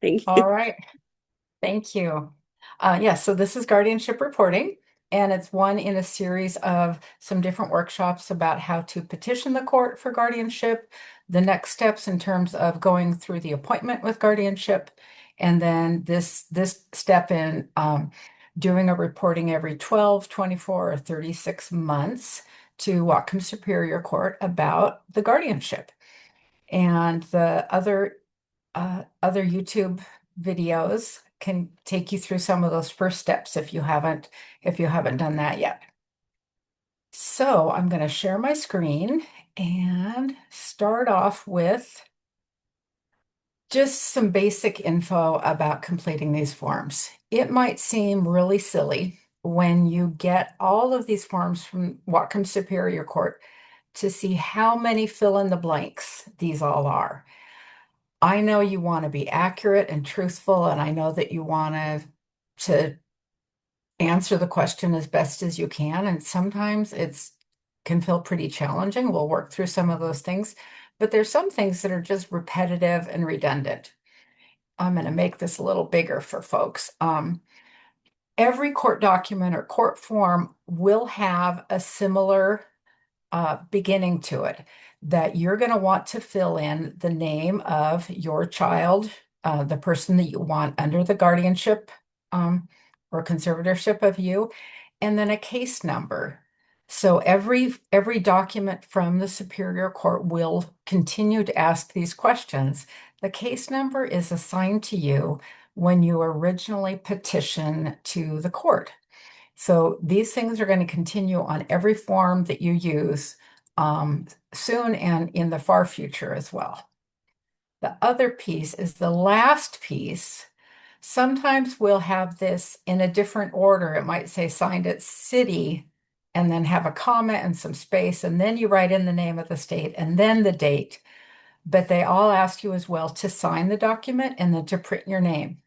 Thank you. All right. Thank you. Yes, so this is guardianship reporting, and it's one in a series of some different workshops about how to petition the court for guardianship, the next steps in terms of going through the appointment with guardianship, and then this step in doing a reporting every 12, 24, or 36 months to Whatcom Superior Court about the guardianship. And the other YouTube videos can take you through some of those first steps if you haven't done that yet. So I'm going to share my screen and start off with just some basic info about completing these forms. It might seem really silly when you get all of these forms from Whatcom Superior Court to see how many fill in the blanks these all are. I know you want to be accurate and truthful, and I know that you want to answer the question as best as you can. And sometimes it's can feel pretty challenging. We'll work through some of those things, but there's some things that are just repetitive and redundant. I'm going to make this a little bigger for folks. Every court document or court form will have a similar beginning to it, that you're going to want to fill in the name of your child, the person that you want under the guardianship or conservatorship of you, and then a case number. So every document from the Superior Court will continue to ask these questions. The case number is assigned to you when you originally petition to the court. So these things are going to continue on every form that you use soon and in the far future as well. The other piece is the last piece. Sometimes we'll have this in a different order. It might say signed at city and then have a comma and some space, and then you write in the name of the state and then the date. But they all ask you as well to sign the document and then to print your name.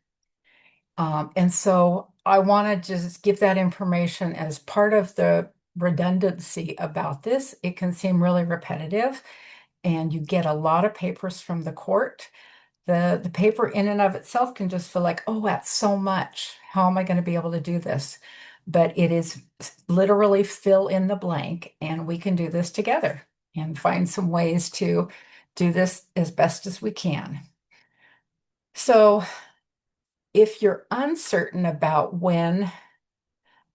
And so I want to just give that information as part of the redundancy about this. It can seem really repetitive, and you get a lot of papers from the court. The paper in and of itself can just feel like, oh, that's so much. How am I going to be able to do this? But it is literally fill in the blank, and we can do this together and find some ways to do this as best as we can. So if you're uncertain about when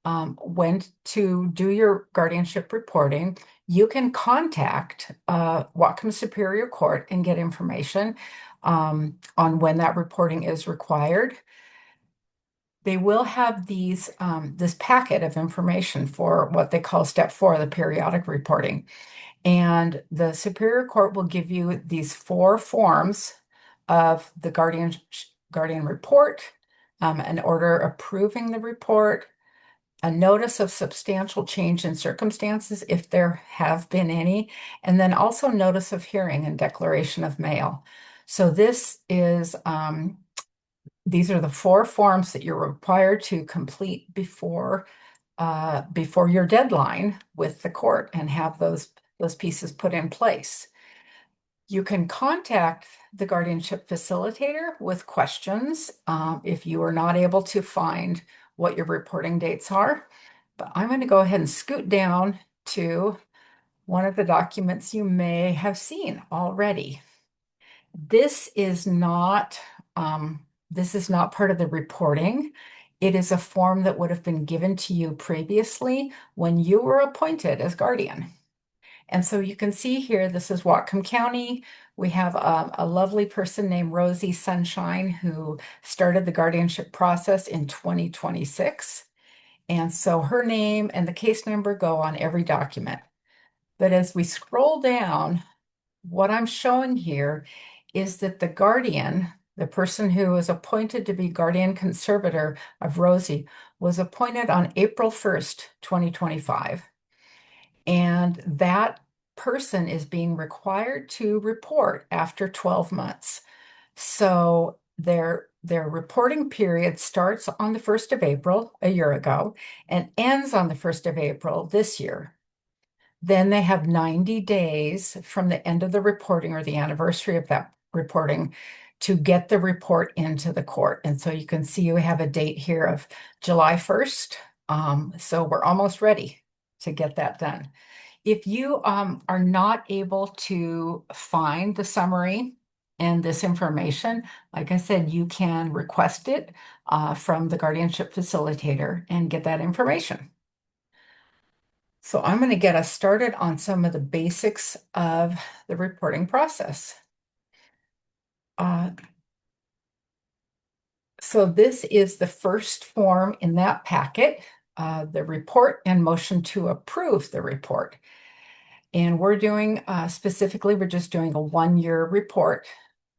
to do your guardianship reporting, you can contact Whatcom Superior Court and get information on when that reporting is required. They will have this packet of information for what they call step 4, the periodic reporting. And the Superior Court will give you these 4 forms of the guardian report, an order approving the report, a notice of substantial change in circumstances if there have been any, and then also notice of hearing and declaration of mail. So these are the 4 forms that you're required to complete before your deadline with the court and have those pieces put in place. You can contact the guardianship facilitator with questions if you are not able to find what your reporting dates are. But I'm going to go ahead and scoot down to one of the documents you may have seen already. This is not part of the reporting. It is a form that would have been given to you previously when you were appointed as guardian. And so you can see here, this is Whatcom County. We have a lovely person named Rosie Sunshine who started the guardianship process in 2026. And so her name and the case number go on every document. But as we scroll down, what I'm showing here is that the guardian, the person who was appointed to be guardian conservator of Rosie, was appointed on April 1st, 2025. And that person is being required to report after 12 months. So their reporting period starts on the 1st of April a year ago and ends on the 1st of April this year. Then they have 90 days from the end of the reporting or the anniversary of that reporting to get the report into the court. And so you can see we have a date here of July 1st. So we're almost ready to get that done. If you are not able to find the summary and this information, like I said, you can request it from the guardianship facilitator and get that information. So I'm going to get us started on some of the basics of the reporting process. Uh, so this is the first form in that packet, the report and motion to approve the report. And we're doing specifically, we're just doing a 1-year report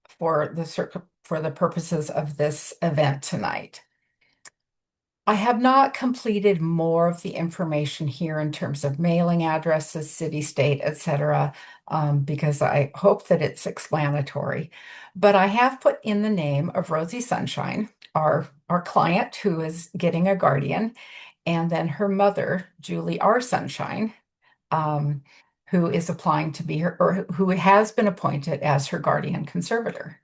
for the purposes of this event tonight. I have not completed more of the information here in terms of mailing addresses, city, state, etc., because I hope that it's explanatory. But I have put in the name of Rosie Sunshine, our client who is getting a guardian, and then her mother, Julie R. Sunshine, um, who is applying to be her, or who has been appointed as her guardian conservator.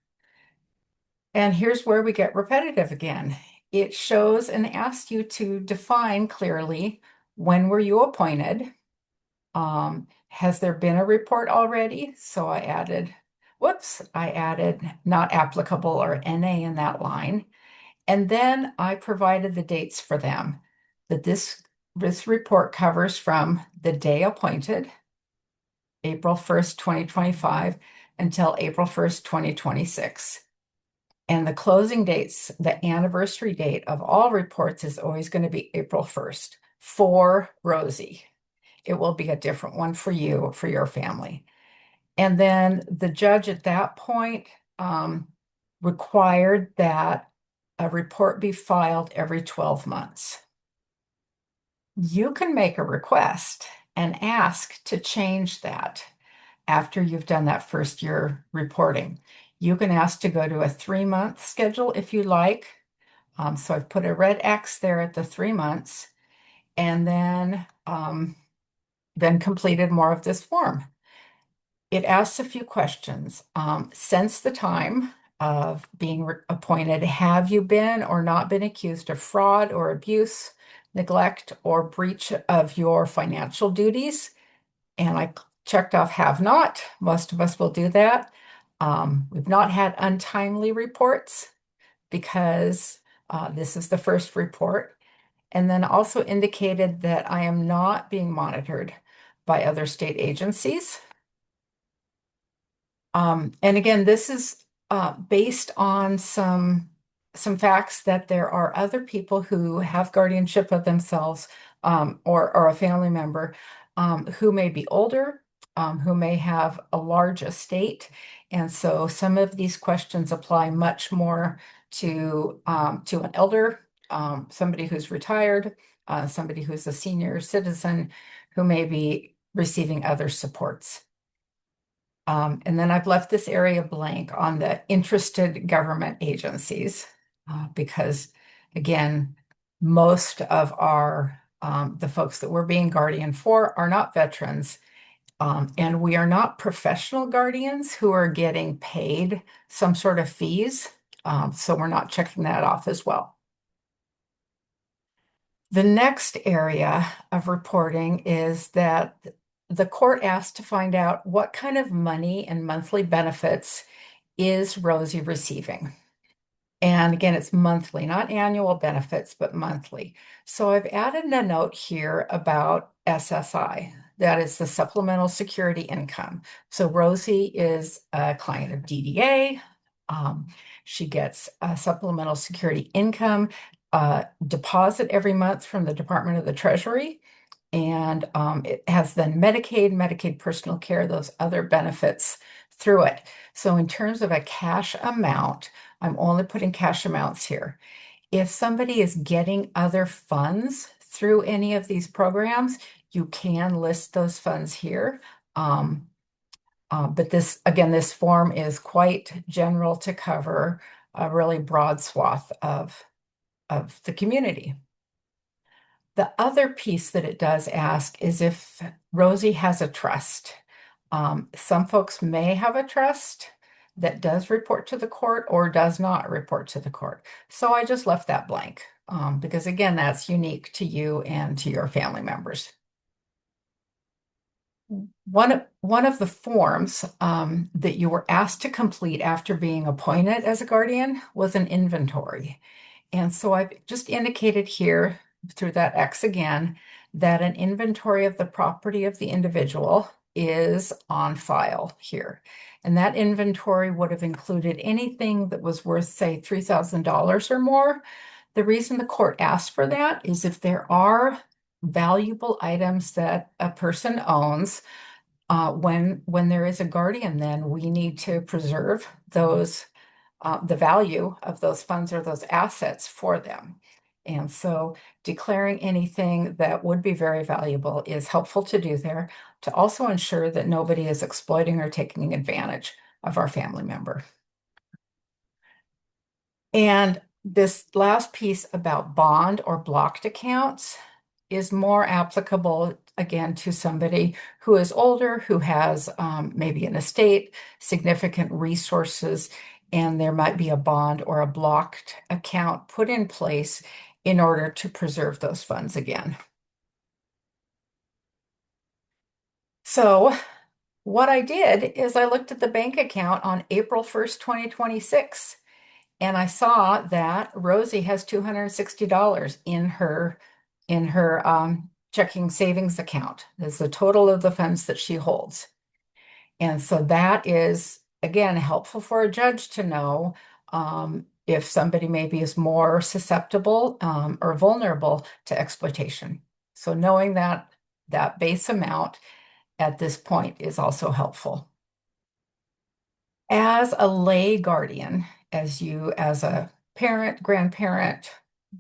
And here's where we get repetitive again. It shows and asks you to define clearly, when were you appointed? Has there been a report already? So I added not applicable or NA in that line. And then I provided the dates for them, that this report covers from the day appointed, April 1st, 2025, until April 1st, 2026. And the closing dates, the anniversary date of all reports is always going to be April 1st for Rosie. It will be a different one for you, for your family. And then the judge at that point required that a report be filed every 12 months. You can make a request and ask to change that after you've done that first year reporting. You can ask to go to a 3-month schedule if you like. So I've put a red X there at the 3 months, and then completed more of this form. It asks a few questions. Since the time of being appointed, have you been or not been accused of fraud or abuse, neglect, or breach of your financial duties? And I checked off have not. Most of us will do that. We've not had untimely reports because this is the first report. And then also indicated that I am not being monitored by other state agencies. And again, this is based on some facts that there are other people who have guardianship of themselves, or a family member who may be older, who may have a large estate. And so some of these questions apply much more to an elder, somebody who's retired, somebody who's a senior citizen who may be receiving other supports. And then I've left this area blank on the interested government agencies because, again, most of the folks that we're being guardian for are not veterans, and we are not professional guardians who are getting paid some sort of fees. So we're not checking that off as well. The next area of reporting is that the court asked to find out what kind of money and monthly benefits is Rosie receiving. And again, it's monthly, not annual benefits, but monthly. So I've added a note here about SSI. That is the supplemental security income. So Rosie is a client of DDA. She gets a supplemental security income deposit every month from the Department of the Treasury. And it has then Medicaid personal care, those other benefits through it. So in terms of a cash amount, I'm only putting cash amounts here. If somebody is getting other funds through any of these programs, you can list those funds here. But this form is quite general to cover a really broad swath of the community. The other piece that it does ask is if Rosie has a trust. Some folks may have a trust. that does report to the court or does not report to the court. So I just left that blank because, again, that's unique to you and to your family members. One of the forms that you were asked to complete after being appointed as a guardian was an inventory. And so I've just indicated here through that X again that an inventory of the property of the individual is on file here. And that inventory would have included anything that was worth, say, $3,000 or more. The reason the court asked for that is if there are valuable items that a person owns, when there is a guardian, then we need to preserve those the value of those funds or those assets for them. And so declaring anything that would be very valuable is helpful to do there to also ensure that nobody is exploiting or taking advantage of our family member. And this last piece about bond or blocked accounts is more applicable again to somebody who is older, who has maybe an estate, significant resources, and there might be a bond or a blocked account put in place in order to preserve those funds again. So what I did is I looked at the bank account on April 1st, 2026, and I saw that Rosie has $260 in her checking savings account. That's the total of the funds that she holds. And so that is, again, helpful for a judge to know if somebody maybe is more susceptible or vulnerable to exploitation. So knowing that base amount at this point is also helpful. As a lay guardian, as a parent, grandparent,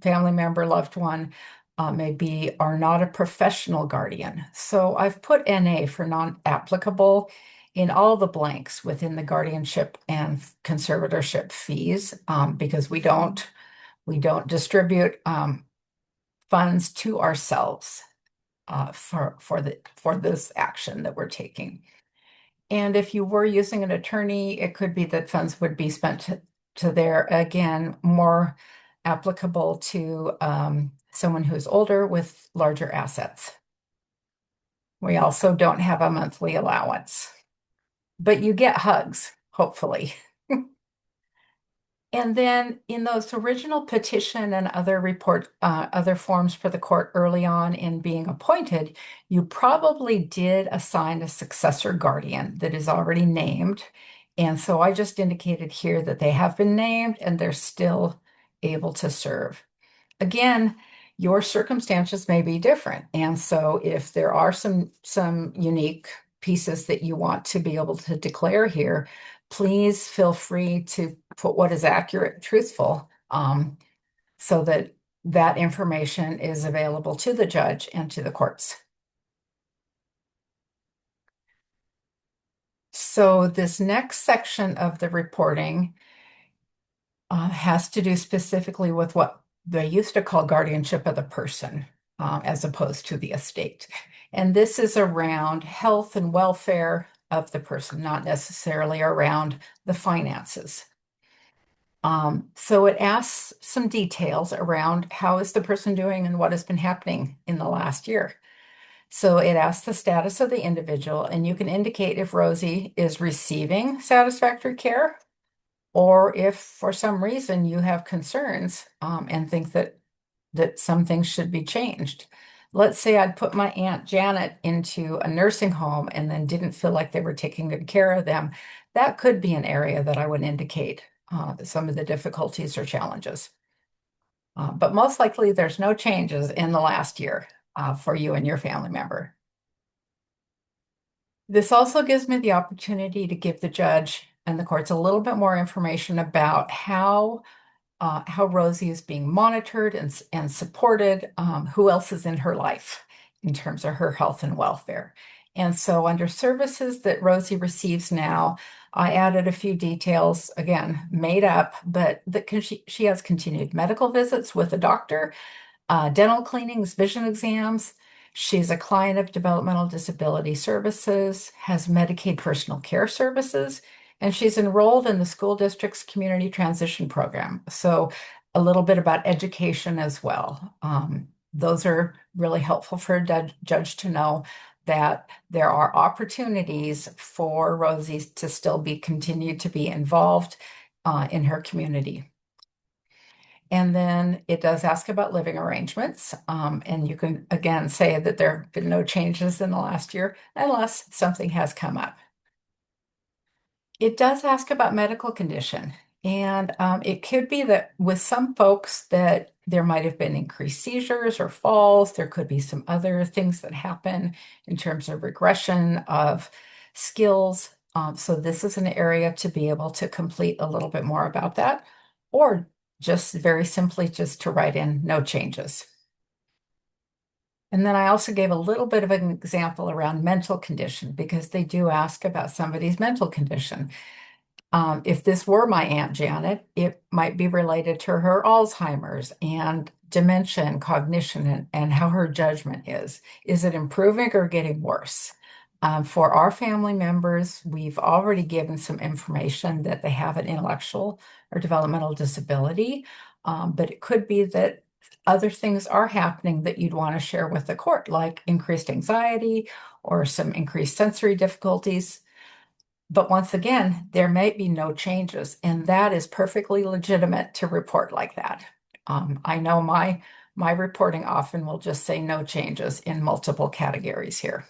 family member, loved one, maybe are not a professional guardian. So I've put NA for non-applicable in all the blanks within the guardianship and conservatorship fees because we don't distribute funds to ourselves for this action that we're taking. And if you were using an attorney, it could be that funds would be spent to there, again, more applicable to someone who's older with larger assets. We also don't have a monthly allowance, but you get hugs, hopefully. And then in those original petition and other forms for the court early on in being appointed, you probably did assign a successor guardian that is already named. And so I just indicated here that they have been named and they're still able to serve. Again, your circumstances may be different. And so if there are some unique pieces that you want to be able to declare here, please feel free to put what is accurate and truthful so that that information is available to the judge and to the courts. So this next section of the reporting has to do specifically with what they used to call guardianship of the person as opposed to the estate. And this is around health and welfare of the person, not necessarily around the finances. So it asks some details around how is the person doing and what has been happening in the last year. So it asks the status of the individual, and you can indicate if Rosie is receiving satisfactory care or if for some reason you have concerns and think that some things should be changed. Let's say I'd put my Aunt Janet into a nursing home and then didn't feel like they were taking good care of them. That could be an area that I would indicate some of the difficulties or challenges. But most likely there's no changes in the last year for you and your family member. This also gives me the opportunity to give the judge and the courts a little bit more information about how Rosie is being monitored and supported, who else is in her life in terms of her health and welfare. And so under services that Rosie receives now, I added a few details, again, made up, but that she has continued medical visits with a doctor, dental cleanings, vision exams. She's a client of developmental disability services, has Medicaid personal care services, And she's enrolled in the school district's community transition program. So a little bit about education as well. Those are really helpful for a judge to know that there are opportunities for Rosie to still be continued to be involved in her community. And then it does ask about living arrangements. And you can again say that there have been no changes in the last year unless something has come up. It does ask about medical condition. And it could be that with some folks that there might have been increased seizures or falls. There could be some other things that happen in terms of regression of skills. So this is an area to be able to complete a little bit more about that, or just very simply just to write in no changes. And then I also gave a little bit of an example around mental condition because they do ask about somebody's mental condition. If this were my Aunt Janet, it might be related to her Alzheimer's and dementia and cognition and how her judgment is. Is it improving or getting worse? For our family members, we've already given some information that they have an intellectual or developmental disability, but it could be that other things are happening that you'd want to share with the court, like increased anxiety or some increased sensory difficulties. But once again, there may be no changes, and that is perfectly legitimate to report like that. I know my reporting often will just say no changes in multiple categories here.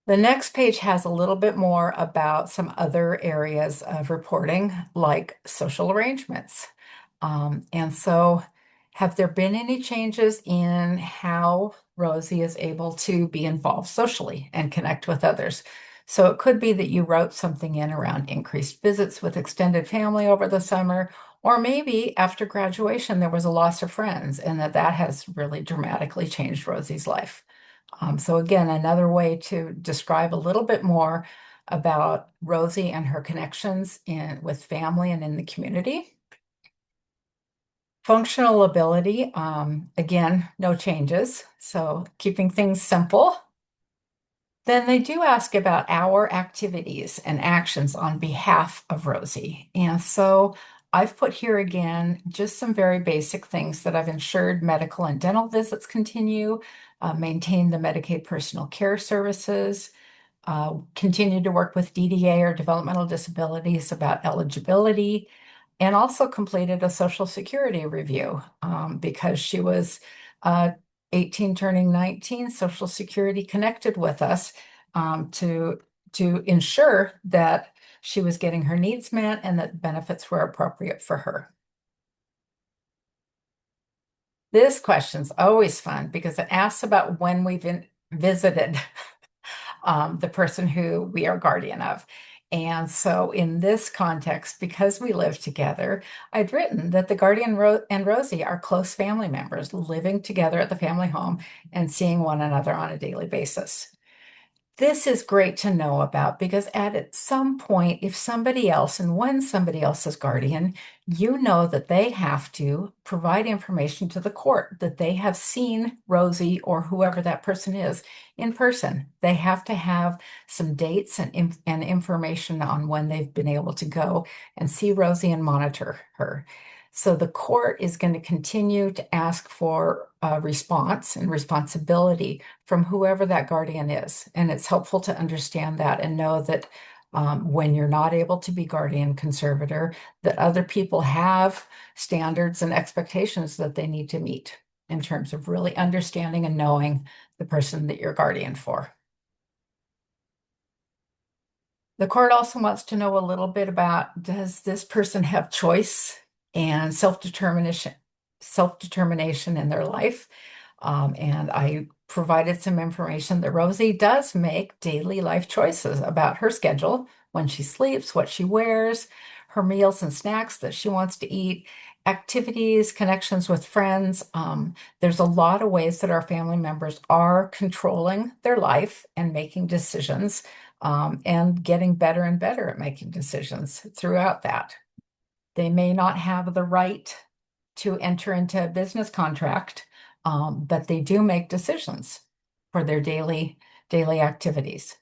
The next page has a little bit more about some other areas of reporting, like social arrangements. And so, have there been any changes in how Rosie is able to be involved socially and connect with others? So, it could be that you wrote something in around increased visits with extended family over the summer, or maybe after graduation, there was a loss of friends, and that has really dramatically changed Rosie's life. So again, another way to describe a little bit more about Rosie and her connections with family and in the community. Functional ability, again, no changes. So keeping things simple. Then they do ask about our activities and actions on behalf of Rosie. And so I've put here again just some very basic things that I've ensured medical and dental visits continue, maintain the Medicaid personal care services, continue to work with DDA or developmental disabilities about eligibility, and also completed a Social Security review because she was 18 turning 19. Social Security connected with us to ensure that she was getting her needs met and that benefits were appropriate for her. This question's always fun because it asks about when we've visited the person who we are guardian of. And so, in this context, because we live together, I've written that the guardian and Rosie are close family members living together at the family home and seeing one another on a daily basis. This is great to know about because at some point, if somebody else and when somebody else is guardian, you know that they have to provide information to the court that they have seen Rosie or whoever that person is in person. They have to have some dates and information on when they've been able to go and see Rosie and monitor her. So the court is going to continue to ask for a response and responsibility from whoever that guardian is. And it's helpful to understand that and know that when you're not able to be guardian conservator, that other people have standards and expectations that they need to meet in terms of really understanding and knowing the person that you're guardian for. The court also wants to know a little bit about, does this person have choice and self-determination in their life? And I provided some information that Rosie does make daily life choices about her schedule, when she sleeps, what she wears, her meals and snacks that she wants to eat, activities, connections with friends. There's a lot of ways that our family members are controlling their life and making decisions, and getting better and better at making decisions throughout that. They may not have the right to enter into a business contract, but they do make decisions for their daily activities.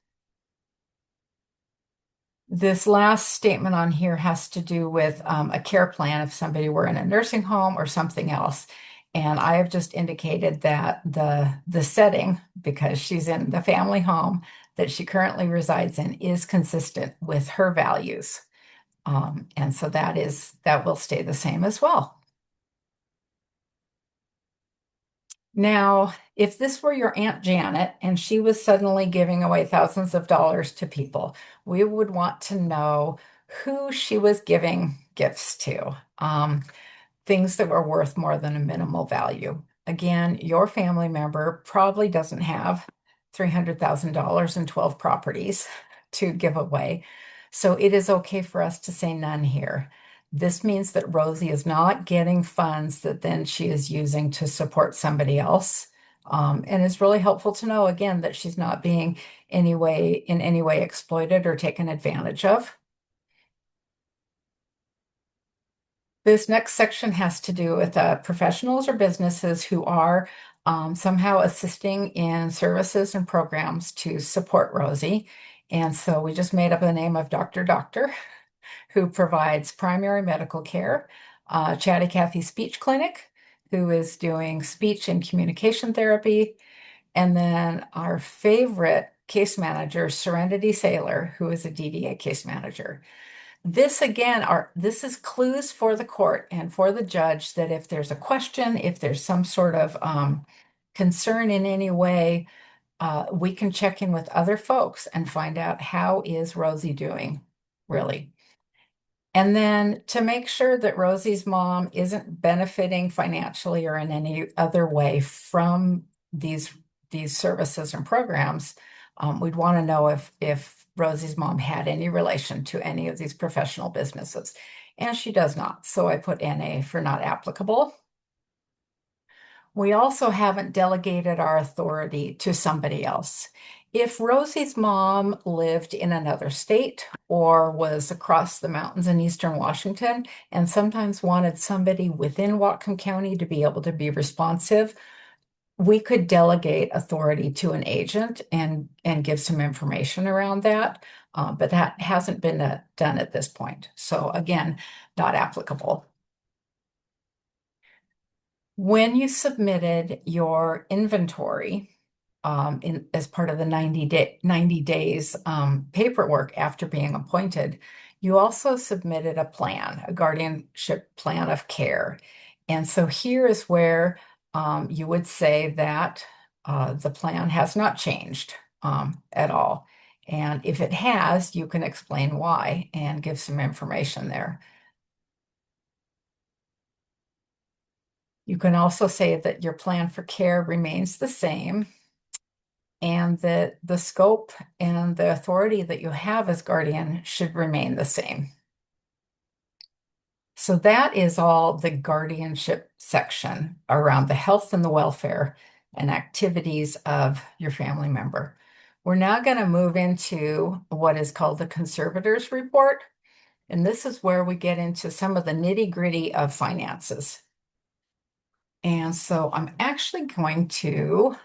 This last statement on here has to do with a care plan if somebody were in a nursing home or something else. And I have just indicated that the setting, because she's in the family home that she currently resides in, is consistent with her values. And so that will stay the same as well. Now, if this were your Aunt Janet and she was suddenly giving away thousands of dollars to people, we would want to know who she was giving gifts to. Things that were worth more than a minimal value. Again, your family member probably doesn't have $300,000 in 12 properties to give away. So it is okay for us to say none here. This means that Rosie is not getting funds that then she is using to support somebody else. And it's really helpful to know, again, that she's not being in any way exploited or taken advantage of. This next section has to do with professionals or businesses who are somehow assisting in services and programs to support Rosie. And so we just made up the name of Doctor, who provides primary medical care, Chatty Cathy Speech Clinic, who is doing speech and communication therapy, and then our favorite case manager, Serenity Sailor, who is a DDA case manager. This is clues for the court and for the judge that if there's a question, if there's some sort of concern in any way, we can check in with other folks and find out how is Rosie doing, really. And then to make sure that Rosie's mom isn't benefiting financially or in any other way from these these services and programs, we'd want to know if Rosie's mom had any relation to any of these professional businesses. And she does not. So I put NA for not applicable. We also haven't delegated our authority to somebody else. If Rosie's mom lived in another state or was across the mountains in eastern Washington and sometimes wanted somebody within Whatcom County to be able to be responsive, we could delegate authority to an agent and give some information around that. But that hasn't been done at this point. So again, not applicable. When you submitted your inventory as part of the 90 days paperwork after being appointed, you also submitted a plan, a guardianship plan of care. And so here is where you would say that the plan has not changed at all. And if it has, you can explain why and give some information there. You can also say that your plan for care remains the same and that the scope and the authority that you have as guardian should remain the same. So that is all the guardianship section around the health and the welfare and activities of your family member. We're now going to move into what is called the conservator's report. And this is where we get into some of the nitty-gritty of finances. And so I'm actually going to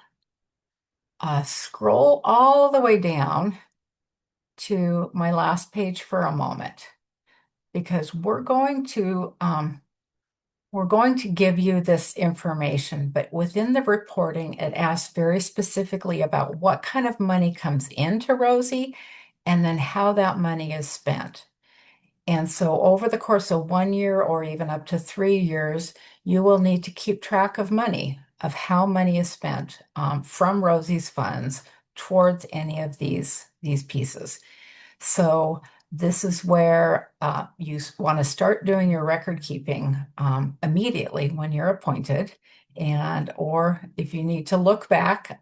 scroll all the way down to my last page for a moment because we're going to give you this information, but within the reporting, it asks very specifically about what kind of money comes into Rosie and then how that money is spent. And so over the course of 1 year or even up to 3 years, you will need to keep track of money, of how money is spent from Rosie's funds towards any of these pieces. So this is where you want to start doing your record keeping immediately when you're appointed. And or if you need to look back,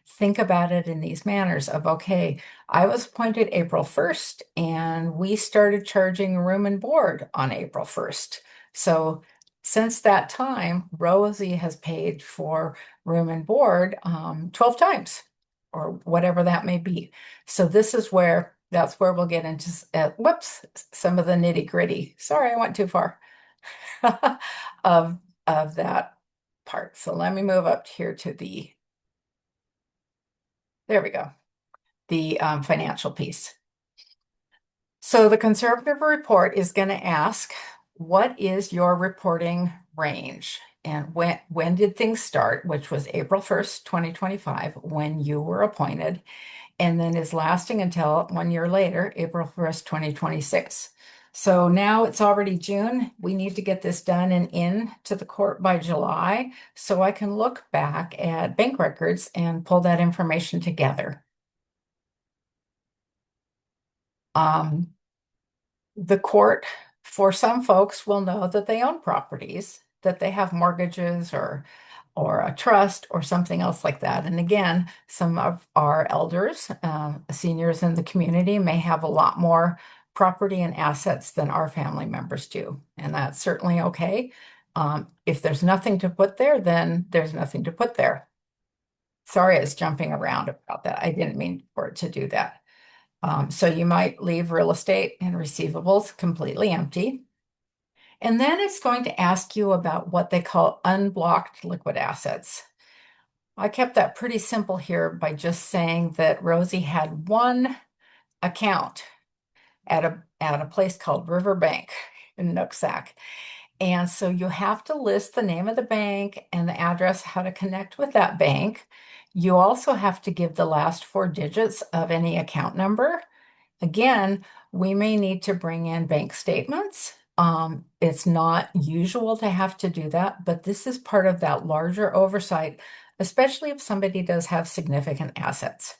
think about it in these manners of, okay, I was appointed April 1st and we started charging room and board on April 1st. So since that time, Rosie has paid for room and board 12 times or whatever that may be. So that's where we'll get into, some of the nitty gritty. Sorry, I went too far of, of that part. So let me move up here to there we go, the financial piece. So the conservative report is going to ask, what is your reporting range? And when did things start, which was April 1st, 2025, when you were appointed, and then is lasting until 1 year later, April 1st, 2026. So now it's already June. We need to get this done and in to the court by July so I can look back at bank records and pull that information together. Um, the court, for some folks, will know that they own properties, that they have mortgages or a trust or something else like that. And again, some of our elders, seniors in the community, may have a lot more property and assets than our family members do, and that's certainly okay. If there's nothing to put there, then there's nothing to put there. Sorry, it's jumping around about that. I didn't mean for it to do that. So you might leave real estate and receivables completely empty. And then it's going to ask you about what they call unblocked liquid assets. I kept that pretty simple here by just saying that Rosie had one account at a place called Riverbank in Nooksack. And so you have to list the name of the bank and the address, how to connect with that bank. You also have to give the last four digits of any account number. Again, we may need to bring in bank statements. It's not usual to have to do that, but this is part of that larger oversight, especially if somebody does have significant assets.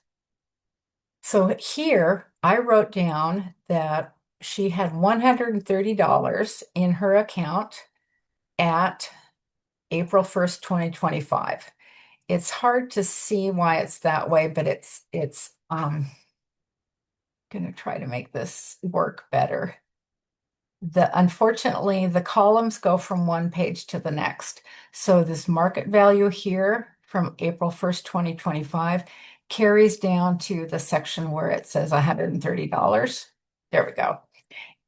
So here I wrote down that she had $130 in her account at April 1st, 2025. It's hard to see why it's that way, but it's going to try to make this work better. Unfortunately, the columns go from one page to the next. So this market value here from April 1st, 2025 carries down to the section where it says $130. There we go.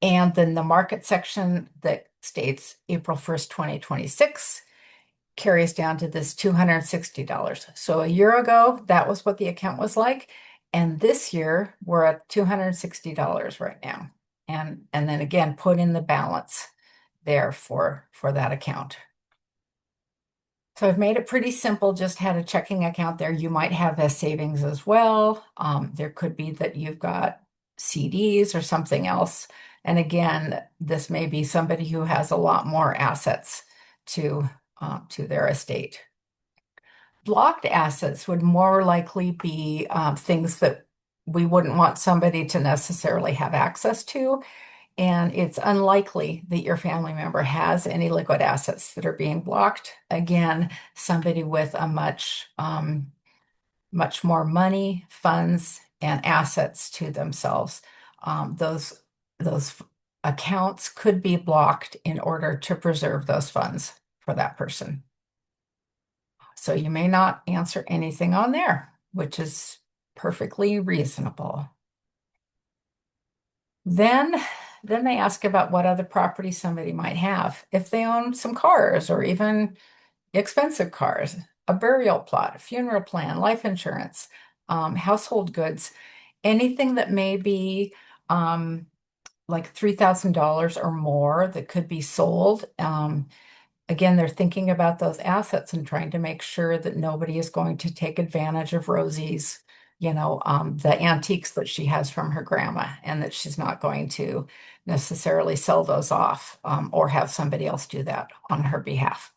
And then the market section that states April 1st, 2026 carries down to this $260. So a year ago, that was what the account was like. And this year, we're at $260 right now. And then again, put in the balance there for that account. So I've made it pretty simple, just had a checking account there. You might have a savings as well. There could be that you've got CDs or something else. And again, this may be somebody who has a lot more assets to their estate. Blocked assets would more likely be things that we wouldn't want somebody to necessarily have access to. And it's unlikely that your family member has any liquid assets that are being blocked. Again, somebody with a much more money, funds, and assets to themselves. Those accounts could be blocked in order to preserve those funds for that person. So you may not answer anything on there, which is perfectly reasonable. Then, then they ask about what other property somebody might have. If they own some cars or even expensive cars, a burial plot, a funeral plan, life insurance, household goods, anything that may be like $3,000 or more that could be sold. Again, they're thinking about those assets and trying to make sure that nobody is going to take advantage of Rosie's, the antiques that she has from her grandma, and that she's not going to necessarily sell those off or have somebody else do that on her behalf.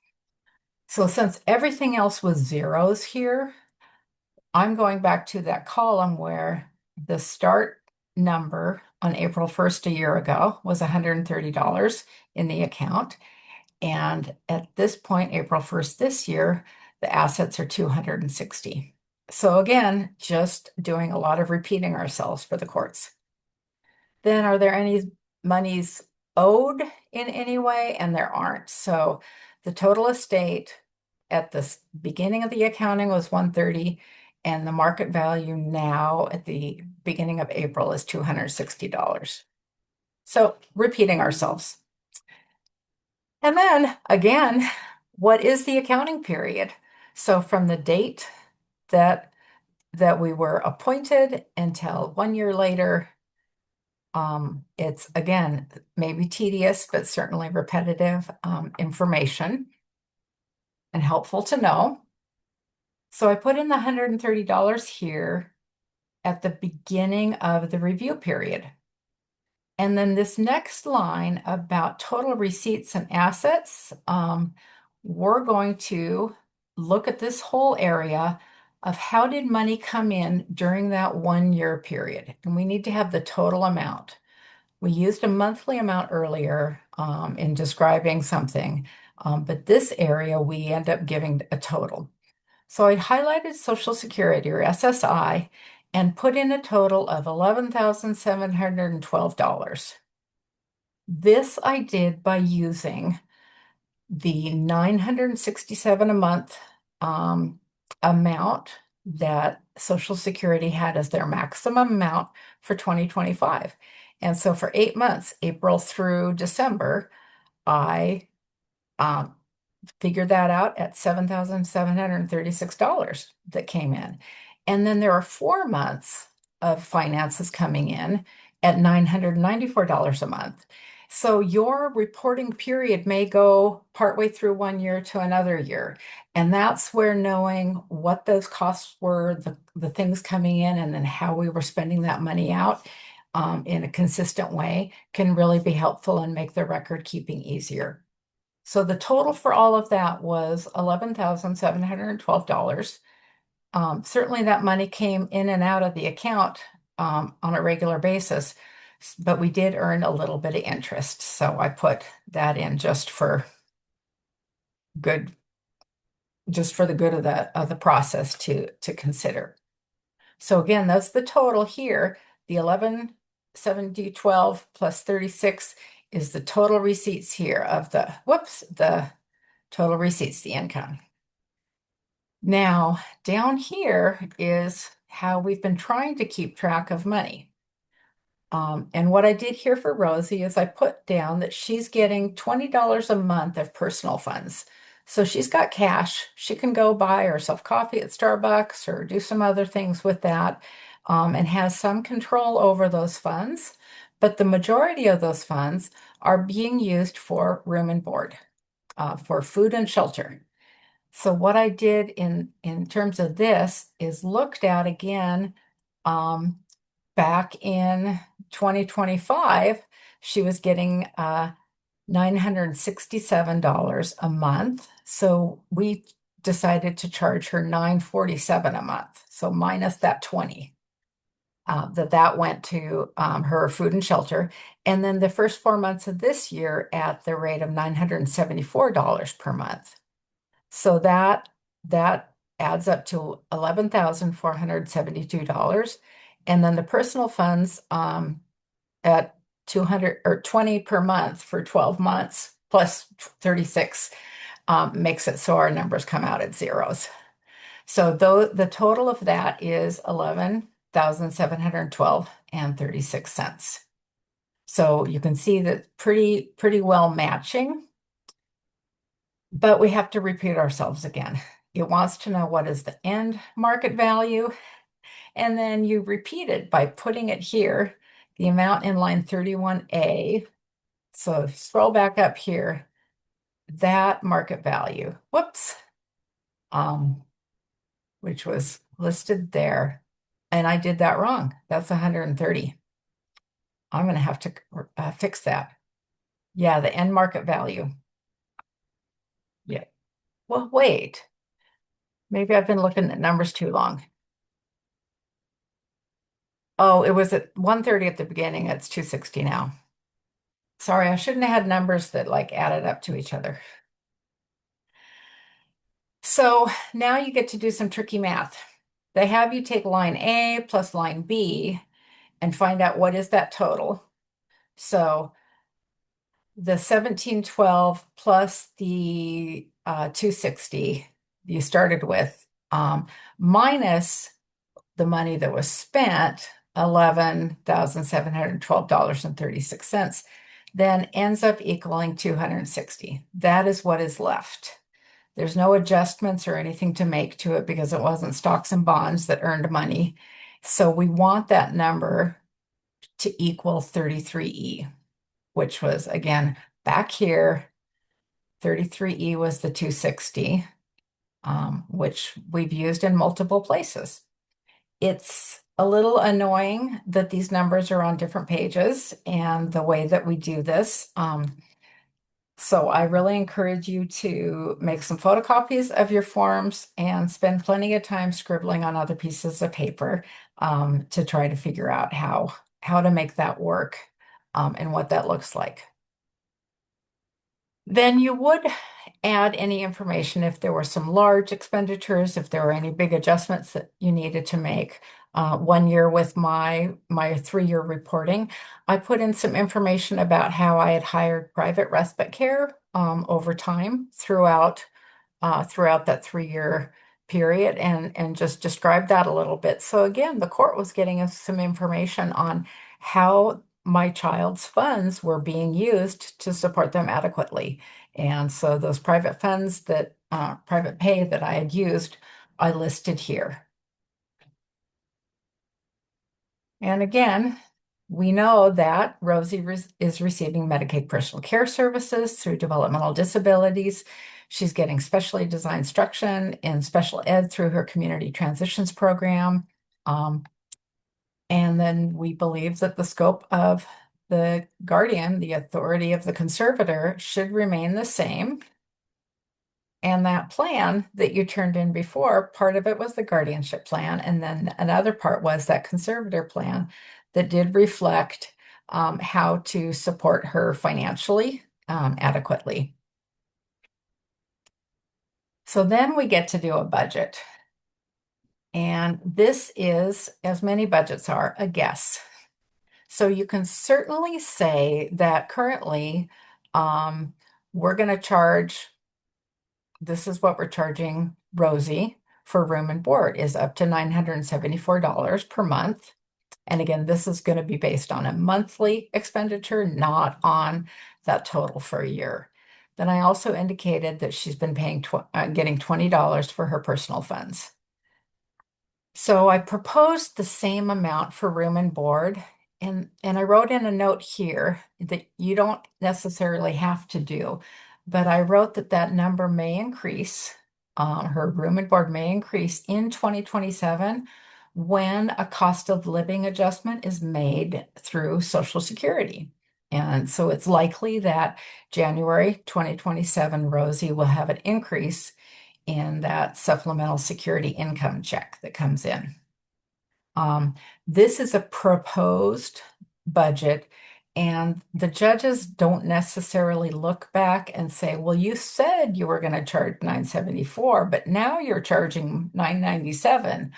So since everything else was zeros here, I'm going back to that column where the start number on April 1st a year ago was $130 in the account. And at this point, April 1st this year, the assets are 260. So again, just doing a lot of repeating ourselves for the courts. Then are there any monies owed in any way? And there aren't. So the total estate at the beginning of the accounting was 130, and the market value now at the beginning of April is $260. So repeating ourselves. And then again, what is the accounting period? So from the date that we were appointed until 1 year later, It's again, maybe tedious, but certainly repetitive information and helpful to know. So I put in the $130 here at the beginning of the review period. And then this next line about total receipts and assets, we're going to look at this whole area of how did money come in during that 1 year period. And we need to have the total amount. We used a monthly amount earlier in describing something, but this area we end up giving a total. So I highlighted Social Security or SSI and put in a total of $11,712. This I did by using the 967 a month amount that Social Security had as their maximum amount for 2025. And so for 8 months, April through December, I um, figured that out at $7,736 that came in. And then there are 4 months of finances coming in at $994 a month. So your reporting period may go partway through 1 year to another year. And that's where knowing what those costs were, the things coming in, and then how we were spending that money out in a consistent way can really be helpful and make the record keeping easier. So the total for all of that was $11,712. Certainly that money came in and out of the account on a regular basis, but we did earn a little bit of interest. So I put that in good, just for the good of the process to consider. So again, that's the total here. The 11,712 plus 36 is the total receipts here of the total receipts, the income. Now, down here is how we've been trying to keep track of money. And what I did here for Rosie is I put down that she's getting $20 a month of personal funds. So she's got cash. She can go buy herself coffee at Starbucks or do some other things with that, and has some control over those funds. But the majority of those funds are being used for room and board, for food and shelter. So what I did in terms of this is looked at again, back in 2025, she was getting $967 a month. So we decided to charge her $947 a month. So minus that 20. That went to her food and shelter. And then the first 4 months of this year at the rate of $974 per month. So that adds up to $11,472. And then the personal funds at 200 or 20 per month for 12 months plus 36 makes it so our numbers come out at zeros. So though the total of that is 11,712 and 36 cents. So you can see that pretty well matching. But we have to repeat ourselves again. It wants to know what is the end market value, and then you repeat it by putting it here, the amount in line 31A. So if you scroll back up here, that market value, whoops, which was listed there, and I did that wrong. That's 130. I'm going to have to fix that. Yeah, the end market value. Yeah. Well, wait. Maybe I've been looking at numbers too long. Oh, it was at 130 at the beginning. It's 260 now. Sorry, I shouldn't have had numbers that like added up to each other. So now you get to do some tricky math. They have you take line A plus line B and find out what is that total. So the 1712 plus the 260 you started with, minus the money that was spent, $11,712.36, then ends up equaling 260. That is what is left. There's no adjustments or anything to make to it because it wasn't stocks and bonds that earned money. So we want that number to equal 33E, which was, again, back here, 33E was the 260, which we've used in multiple places. It's a little annoying that these numbers are on different pages and the way that we do this. So I really encourage you to make some photocopies of your forms and spend plenty of time scribbling on other pieces of paper to try to figure out how to make that work and what that looks like. Then you would add any information if there were some large expenditures, if there were any big adjustments that you needed to make. 1 year with my 3-year reporting, I put in some information about how I had hired private respite care over time throughout that 3-year period and just describe that a little bit. So again, the court was getting us some information on how my child's funds were being used to support them adequately. And so those private funds that private pay that I had used, I listed here. And again, we know that Rosie is receiving Medicaid personal care services through developmental disabilities. She's getting specially designed instruction in special ed through her community transitions program. And then we believe that the scope of the guardian, the authority of the conservator, should remain the same. And that plan that you turned in before, part of it was the guardianship plan, and then another part was that conservator plan that did reflect how to support her financially adequately. So then we get to do a budget. And this is, as many budgets are, a guess. So you can certainly say that currently we're going to charge, this is what we're charging Rosie for room and board is up to $974 per month. And again, this is going to be based on a monthly expenditure, not on that total for a year. Then I also indicated that she's been getting $20 for her personal funds. So I proposed the same amount for room and board, and I wrote in a note here that you don't necessarily have to do, but I wrote that that number may increase, her room and board may increase in 2027 when a cost of living adjustment is made through Social Security. And so it's likely that January 2027, Rosie will have an increase in that supplemental security income check that comes in. This is a proposed budget, and the judges don't necessarily look back and say, well, you said you were going to charge 974, but now you're charging 997.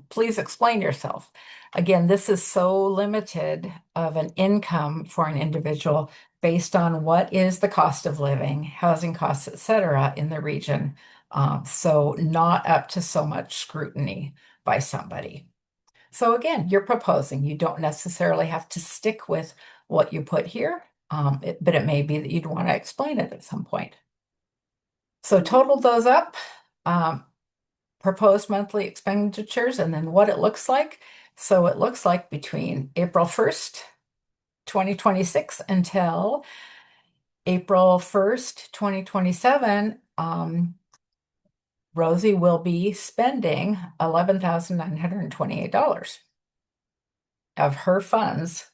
Please explain yourself. Again, this is so limited of an income for an individual based on what is the cost of living, housing costs, et cetera, in the region. So not up to so much scrutiny by somebody. So again, you're proposing. You don't necessarily have to stick with what you put here, but it may be that you'd want to explain it at some point. So total those up. Proposed monthly expenditures and then what it looks like. So it looks like between April 1st, 2026 until April 1st, 2027, Rosie will be spending $11,928 of her funds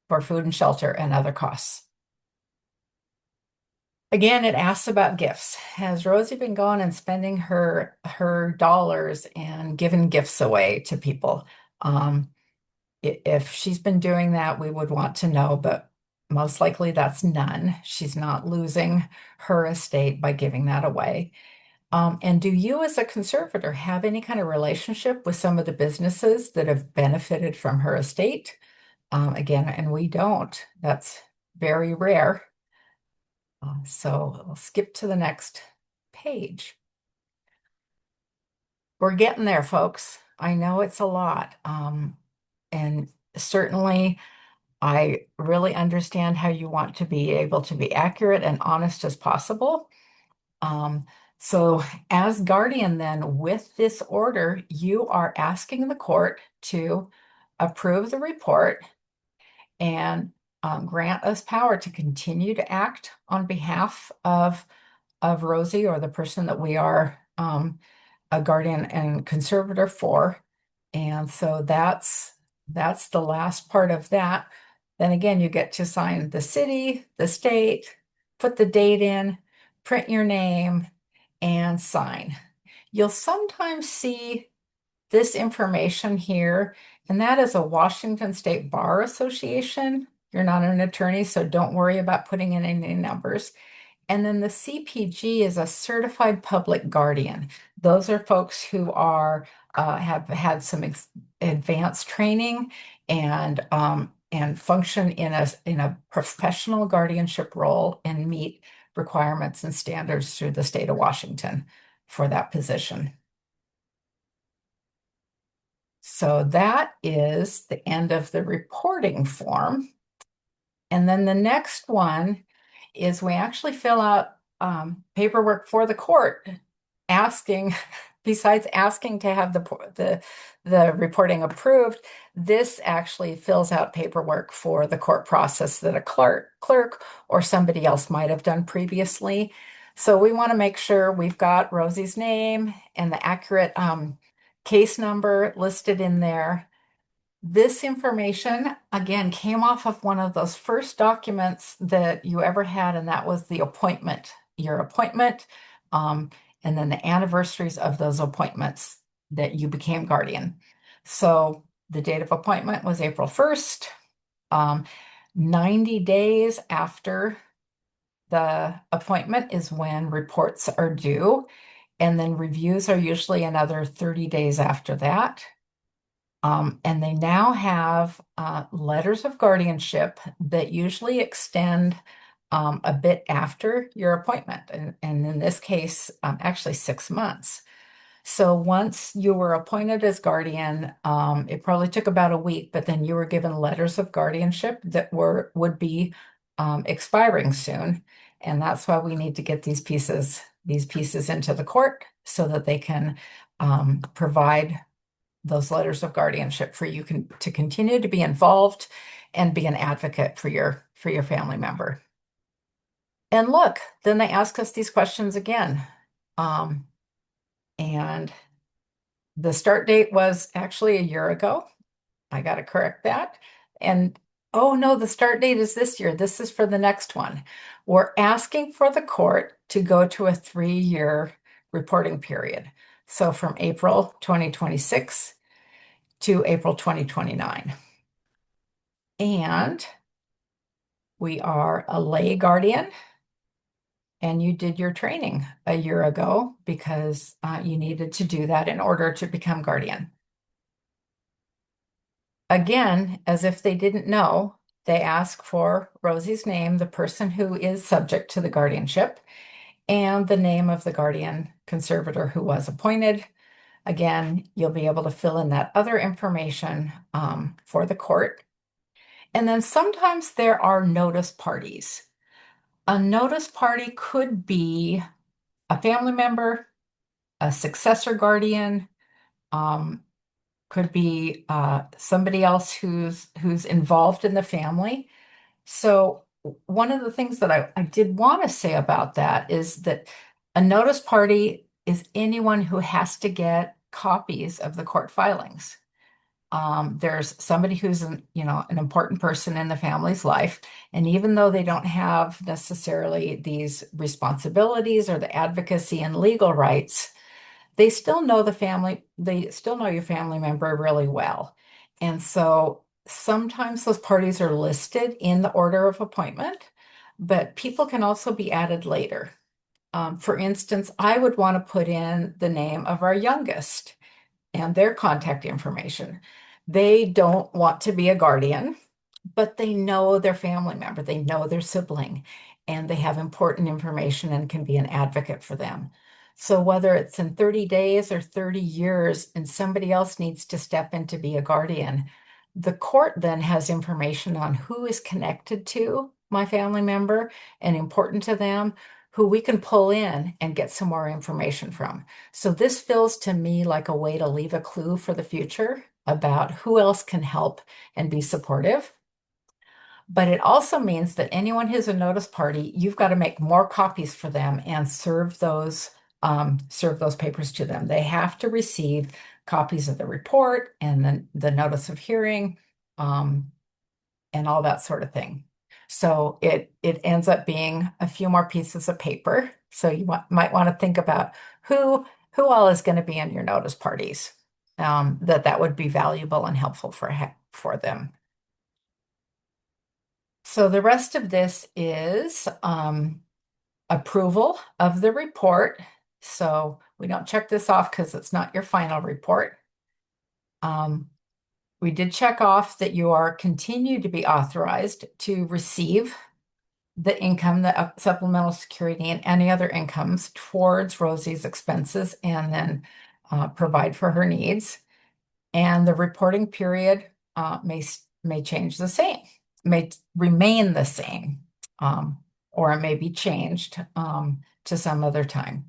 for food and shelter and other costs. Again, it asks about gifts. Has Rosie been going and spending her dollars and giving gifts away to people? If she's been doing that, we would want to know, but most likely that's none. She's not losing her estate by giving that away. And do you, as a conservator, have any kind of relationship with some of the businesses that have benefited from her estate? Again, and we don't. That's very rare. So we'll skip to the next page. We're getting there, folks. I know it's a lot. And certainly I really understand how you want to be able to be accurate and honest as possible. So, as guardian, then with this order, you are asking the court to approve the report and grant us power to continue to act on behalf of Rosie or the person that we are a guardian and conservator for. And so that's the last part of that. Then again, you get to sign the city, the state, put the date in, print your name, and sign. You'll sometimes see this information here, and that is a Washington State Bar Association. You're not an attorney, so don't worry about putting in any numbers. And then the CPG is a certified public guardian. Those are folks who are have had some advanced training and function in a professional guardianship role and meet requirements and standards through the state of Washington for that position. So that is the end of the reporting form. And then the next one is we actually fill out paperwork for the court asking, besides asking to have the reporting approved, this actually fills out paperwork for the court process that a clerk or somebody else might have done previously. So we want to make sure we've got Rosie's name and the accurate case number listed in there. This information, again, came off of one of those first documents that you ever had, and that was the appointment, your appointment, and then the anniversaries of those appointments that you became guardian. So the date of appointment was April 1st. 90 days after the appointment is when reports are due, and then reviews are usually another 30 days after that. And they now have letters of guardianship that usually extend a bit after your appointment. And in this case, actually 6 months. So once you were appointed as guardian, it probably took about a week, but then you were given letters of guardianship that would be expiring soon. And that's why we need to get these pieces into the court so that they can provide those letters of guardianship for you to continue to be involved and be an advocate for your family member. And look, then they ask us these questions again. And the start date was actually a year ago. I got to correct that. And oh no, the start date is this year. This is for the next one. We're asking for the court to go to a 3-year reporting period. So from April 2026 to April 2029. And we are a lay guardian, and you did your training a year ago because you needed to do that in order to become guardian. Again, as if they didn't know, they ask for Rosie's name, the person who is subject to the guardianship, and the name of the guardian conservator who was appointed. Again, you'll be able to fill in that other information for the court. And then sometimes there are notice parties. A notice party could be a family member, a successor guardian, could be somebody else who's involved in the family. So one of the things that I did want to say about that is that a notice party is anyone who has to get copies of the court filings. There's somebody who's an important person in the family's life, and even though they don't have necessarily these responsibilities or the advocacy and legal rights, they still know they still know your family member really well. And so sometimes those parties are listed in the order of appointment, but people can also be added later. For instance, I would want to put in the name of our youngest and their contact information. They don't want to be a guardian, but they know their family member, they know their sibling, and they have important information and can be an advocate for them. So whether it's in 30 days or 30 years and somebody else needs to step in to be a guardian, the court then has information on who is connected to my family member and important to them, who we can pull in and get some more information from. So this feels to me like a way to leave a clue for the future about who else can help and be supportive. But it also means that anyone who's a notice party, you've got to make more copies for them and serve those papers to them. They have to receive copies of the report and then the notice of hearing, um, and all that sort of thing. So it ends up being a few more pieces of paper. So might want to think about who all is going to be in your notice parties. That would be valuable and helpful for them. So the rest of this is approval of the report. So we don't check this off because it's not your final report. Um, we did check off that you are continue to be authorized to receive the income, the supplemental security, and any other incomes towards Rosie's expenses and then provide for her needs. And the reporting period may change the same, may remain the same, or it may be changed to some other time.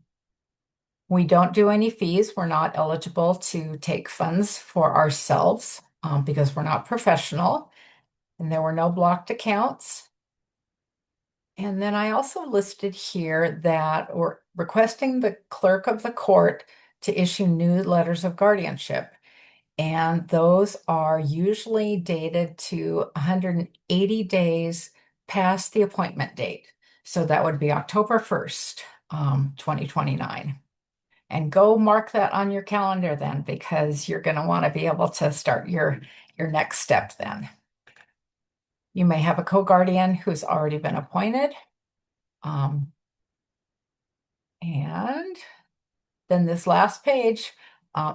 We don't do any fees. We're not eligible to take funds for ourselves because we're not professional, and there were no blocked accounts. And then I also listed here that we're requesting the clerk of the court to issue new letters of guardianship. And those are usually dated to 180 days past the appointment date. So that would be October 1st, 2029. And go mark that on your calendar then, because you're going to want to be able to start your next step then. You may have a co-guardian who's already been appointed. And then this last page,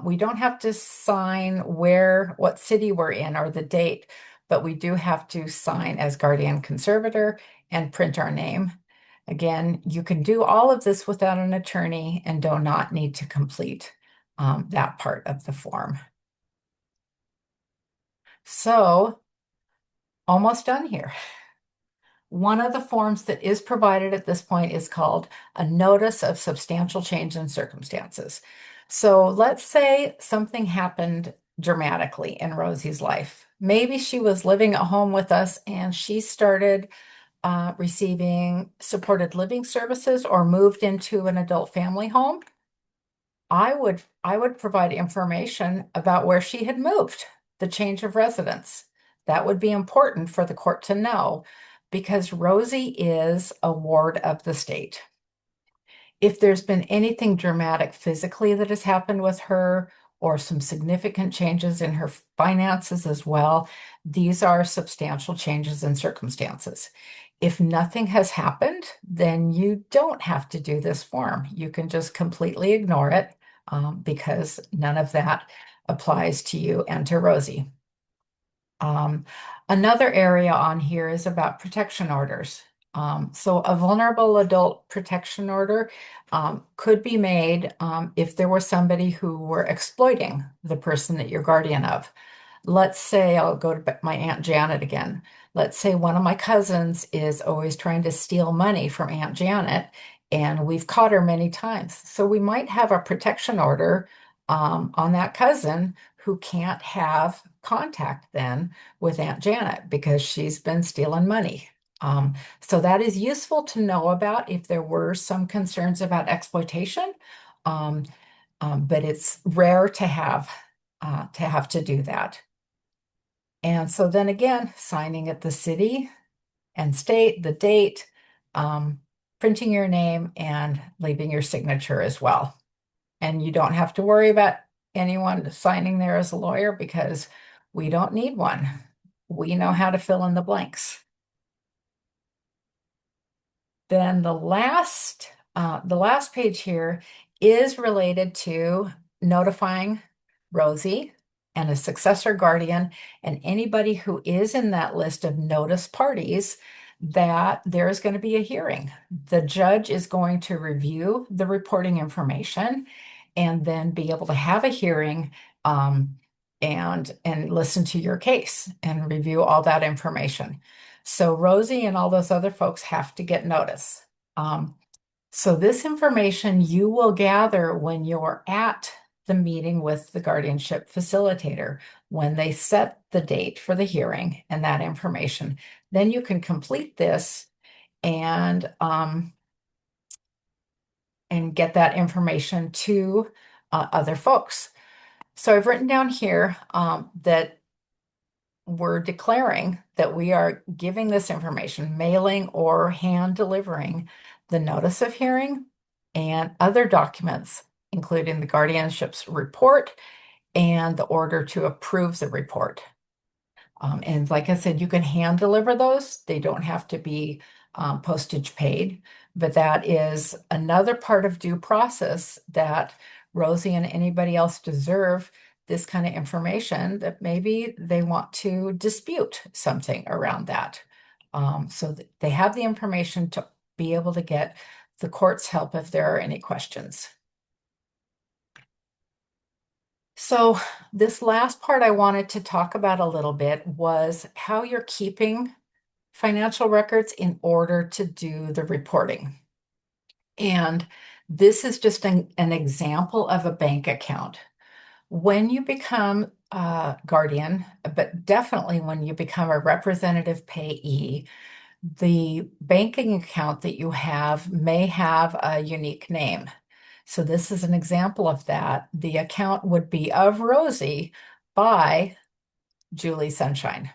we don't have to sign what city we're in or the date, but we do have to sign as guardian conservator and print our name. Again, you can do all of this without an attorney and do not need to complete that part of the form. So, almost done here. One of the forms that is provided at this point is called a notice of substantial change in circumstances. So let's say something happened dramatically in Rosie's life. Maybe she was living at home with us and she started receiving supported living services or moved into an adult family home. I would provide information about where she had moved, the change of residence. That would be important for the court to know because Rosie is a ward of the state. If there's been anything dramatic physically that has happened with her or some significant changes in her finances as well, these are substantial changes in circumstances. If nothing has happened, then you don't have to do this form. You can just completely ignore it because none of that applies to you and to Rosie. Another area on here is about protection orders. So a vulnerable adult protection order could be made if there was somebody who were exploiting the person that you're guardian of. Let's say I'll go to my Aunt Janet again. Let's say one of my cousins is always trying to steal money from Aunt Janet, and we've caught her many times. So we might have a protection order on that cousin who can't have contact then with Aunt Janet because she's been stealing money. So that is useful to know about if there were some concerns about exploitation, um, but it's rare to have to do that. And so then again, signing at the city and state, the date, printing your name and leaving your signature as well. And you don't have to worry about anyone signing there as a lawyer because we don't need one. We know how to fill in the blanks. Then the last page here is related to notifying Rosie and a successor guardian and anybody who is in that list of notice parties that there is going to be a hearing. The judge is going to review the reporting information and then be able to have a hearing and listen to your case and review all that information. So Rosie and all those other folks have to get notice. So this information you will gather when you're at the meeting with the guardianship facilitator, when they set the date for the hearing and that information. Then you can complete this and get that information to other folks. So I've written down here that we're declaring that we are giving this information, mailing or hand delivering the notice of hearing and other documents, including the guardianship's report and the order to approve the report. And like I said, you can hand deliver those. They don't have to be postage paid, but that is another part of due process that Rosie and anybody else deserve this kind of information that maybe they want to dispute something around that. So that they have the information to be able to get the court's help if there are any questions. So this last part I wanted to talk about a little bit was how you're keeping financial records in order to do the reporting. And this is just an example of a bank account. When you become a guardian, but definitely when you become a representative payee, the banking account that you have may have a unique name. So this is an example of that. The account would be of Rosie by Julie Sunshine.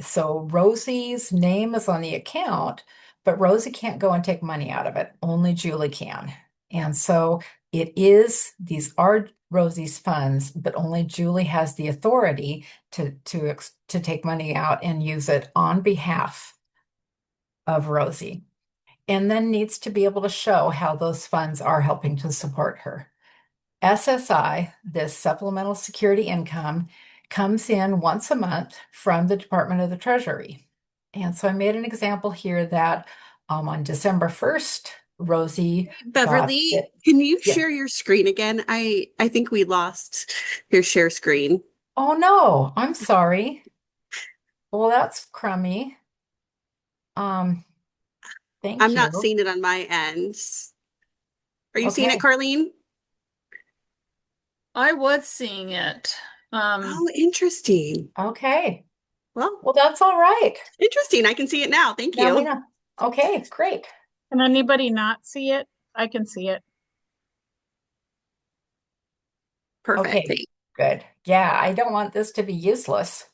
So Rosie's name is on the account, but Rosie can't go and take money out of it. Only Julie can. And so these are Rosie's funds, but only Julie has the authority to take money out and use it on behalf of Rosie, and then needs to be able to show how those funds are helping to support her. SSI, this supplemental security income, comes in once a month from the Department of the Treasury. And so I made an example here that on December 1st, Rosie got Beverly, it. can you Yeah. share your screen again? I think we lost your share screen. Oh no, I'm sorry. Well, that's crummy. Um, I'm thank not you. seeing it on my end. Are you seeing it, Okay. Carlene? I was seeing it. Um, Oh, interesting. Okay. Well, Well, that's all right. interesting. I can see it now. Thank Now we you. know. Okay, great. Can anybody not see it? I can see it. Perfect. Okay, good. Yeah, I don't want this to be useless.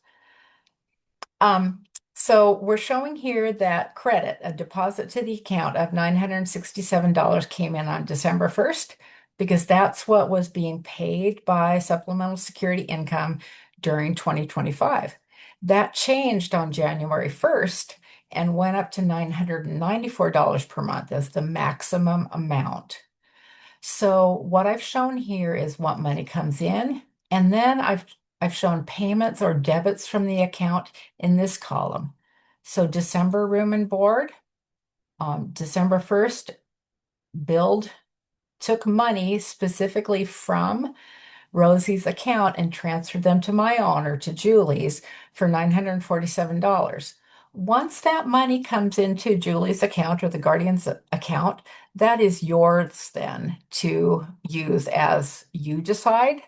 Um, so we're showing here that credit, a deposit to the account of $967 came in on December 1st because that's what was being paid by supplemental security income during 2025. That changed on January 1st and went up to $994 per month as the maximum amount. So what I've shown here is what money comes in, and then I've shown payments or debits from the account in this column. So December room and board, December 1st billed, took money specifically from Rosie's account and transferred them to my own or to Julie's for $947. Once that money comes into Julie's account or the guardian's account, that is yours then to use as you decide.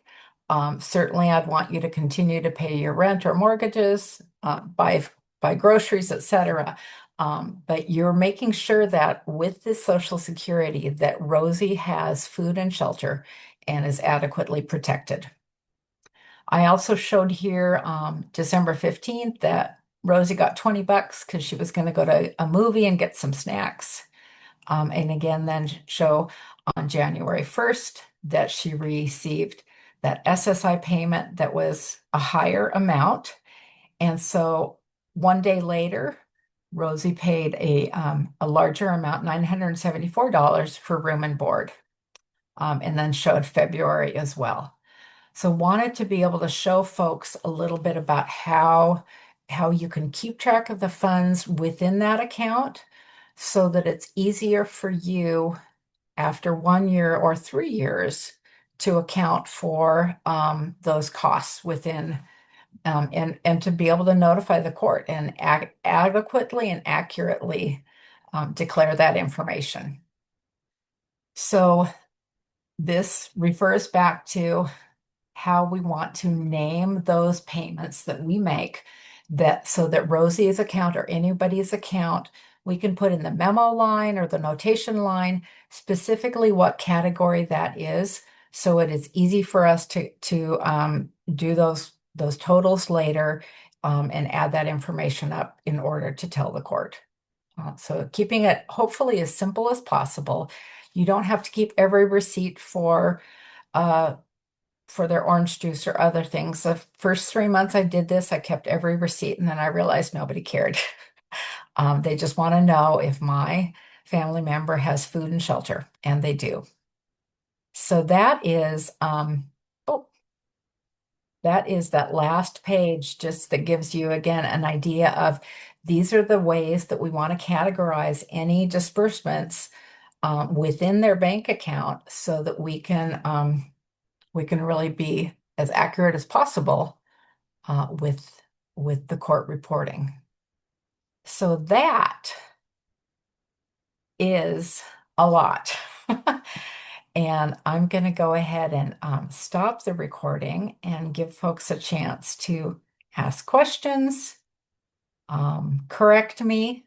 Certainly, I'd want you to continue to pay your rent or mortgages, buy groceries, etc. But you're making sure that with this Social Security that Rosie has food and shelter and is adequately protected. I also showed here December 15th that Rosie got 20 bucks because she was going to go to a movie and get some snacks. And again, then show on January 1st that she received that SSI payment that was a higher amount. And so one day later, Rosie paid a larger amount, $974 for room and board, and then showed February as well. So wanted to be able to show folks a little bit about how you can keep track of the funds within that account so that it's easier for you after 1 year or 3 years to account for those costs within and to be able to notify the court and adequately and accurately declare that information. So this refers back to how we want to name those payments that we make, that so that Rosie's account or anybody's account, we can put in the memo line or the notation line specifically what category that is, so it is easy for us to do those totals later, and add that information up in order to tell the court. So keeping it hopefully as simple as possible. You don't have to keep every receipt for their orange juice or other things. The first 3 months I did this, I kept every receipt, and then I realized nobody cared. They just want to know if my family member has food and shelter, and they do. So that is, that last page, just that gives you again an idea of these are the ways that we want to categorize any disbursements within their bank account, so that we can really be as accurate as possible with the court reporting. So that is a lot. And I'm going to go ahead and stop the recording and give folks a chance to ask questions, correct me